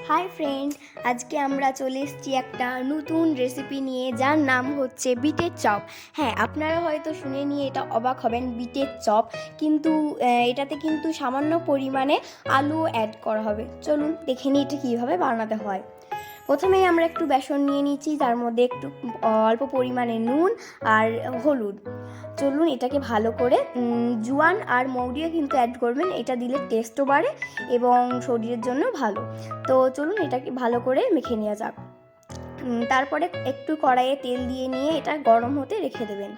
Hi friend, আজকে আমরা চলে এসেছি একটা নতুন রেসিপি নিয়ে, যার নাম হচ্ছে বিটের চপ। হ্যাঁ, আপনারা হয়তো শুনে নিয়ে এটা অবাক হবেন, বিটের চপ, কিন্তু এটাতে কিন্তু সামান্য পরিমাণে আলু অ্যাড করা হবে। চলুন দেখে নিই এটা কীভাবে বানাতে হয়। প্রথমেই আমরা একটু বেসন নিয়ে নিচ্ছি, তার মধ্যে একটু অল্প পরিমাণে নুন আর হলুদ। চলুন এটাকে ভালো করে জোয়ান আর মৌরিও কিন্তু অ্যাড করবেন, এটা দিলে টেস্টও বাড়ে এবং শরীরের জন্য ভালো। তো চলুন এটাকে ভালো করে মেখে নেওয়া যাক। তারপরে একটু কড়াইয়ে তেল দিয়ে নিয়ে এটা গরম হতে রেখে দেবেন।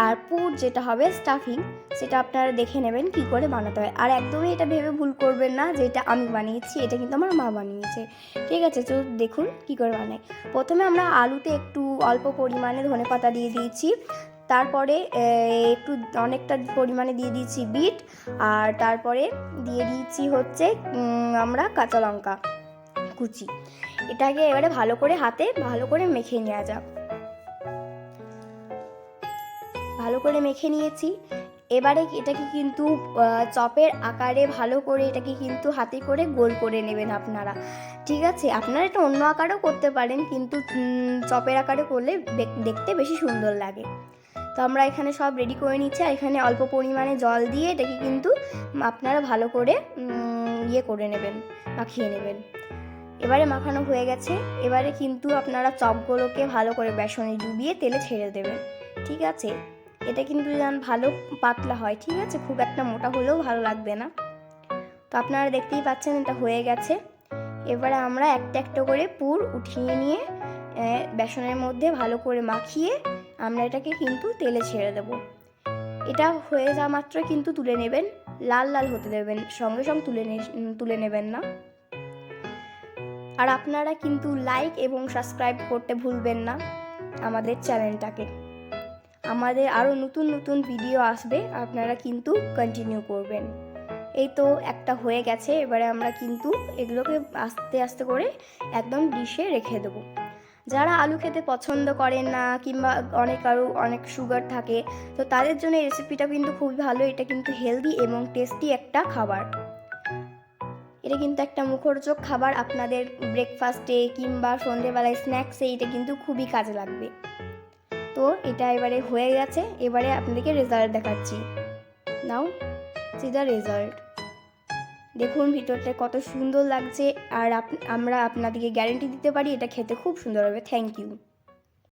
আর পুর যেটা হবে স্টাফিং, সেটা আপনারা দেখে নেবেন কি করে বানাতে হয়। আর একদমই এটা ভেবে ভুল করবেন না যে এটা আমি বানিয়েছি, এটা কিন্তু আমার মা বানিয়েছে। ঠিক আছে, তো দেখুন কি করে বানাই। প্রথমে আমরা আলুতে একটু অল্প পরিমাণে ধনেপাতা দিয়ে দিয়েছি, তারপরে একটু অনেকটা পরিমাণে দিয়ে দিয়েছি বিট, আর তারপরে দিয়ে দিয়েছি হচ্ছে আমরা কাঁচা লঙ্কা কুচি। এটাকে এবারে ভালো করে হাতে ভালো করে মেখে নেওয়া যাক। ভালো করে মেখে নিয়েছি। এবারে এটাকে কিন্তু চপের আকারে ভালো করে এটাকে কিন্তু হাতে করে গোল করে নেবেন আপনারা। ঠিক আছে, আপনারা এটা অন্য আকারেও করতে পারেন, কিন্তু চপের আকারে করলে দেখতে বেশি সুন্দর লাগে। তো আমরা এখানে সব রেডি করে নিচ্ছি, আর এখানে অল্প পরিমাণে জল দিয়ে এটাকে কিন্তু আপনারা ভালো করে করে নেবেন, মাখিয়ে নেবেন। এবারে মাখানো হয়ে গেছে। এবারে কিন্তু আপনারা চপগুলোকে ভালো করে বেসনে ডুবিয়ে তেলে ছেড়ে দেবেন। ঠিক আছে, এটা কিন্তু যেন ভালো পাতলা হয়। ঠিক আছে, খুব একটা মোটা হলেও ভালো লাগবে না। তো আপনারা দেখতেই পাচ্ছেন এটা হয়ে গেছে। এবারে আমরা একটা একটা করে পুর উঠিয়ে নিয়ে বেসনের মধ্যে ভালো করে মাখিয়ে আমরা এটাকে কিন্তু তেলে ছেড়ে দেব। এটা হয়ে যাওয়া মাত্র কিন্তু তুলে নেবেন, লাল লাল হতে দেবেন, সঙ্গে সঙ্গে তুলে নেবেন না। আর আপনারা কিন্তু লাইক এবং সাবস্ক্রাইব করতে ভুলবেন না আমাদের চ্যানেলটাকে। আমাদের আরও নতুন নতুন ভিডিও আসবে, আপনারা কিন্তু কন্টিনিউ করবেন। এই তো একটা হয়ে গেছে। এবারে আমরা কিন্তু এগুলোকে আস্তে আস্তে করে একদম ডিশে রেখে দেবো। যারা আলু খেতে পছন্দ করেন না, কিংবা অনেক সুগার থাকে, তো তাদের জন্য এই রেসিপিটা কিন্তু খুবই ভালো। এটা কিন্তু হেলদি এবং টেস্টি একটা খাবার। এটা কিন্তু একটা মুখরোচক খাবার, আপনাদের ব্রেকফাস্টে কিংবা সন্ধেবেলায় স্ন্যাক্সে এটা কিন্তু খুবই কাজে লাগবে। তো এটা এবারে হয়ে গেছে। এবারে আপনাদেরকে রেজাল্ট দেখাচ্ছি। নাও সি দ্য রেজাল্ট। দেখুন ভিতরটা কত সুন্দর লাগছে, আর আমরা আপনাদেরকে গ্যারেন্টি দিতে পারি এটা খেতে খুব সুন্দর হবে। Thank you.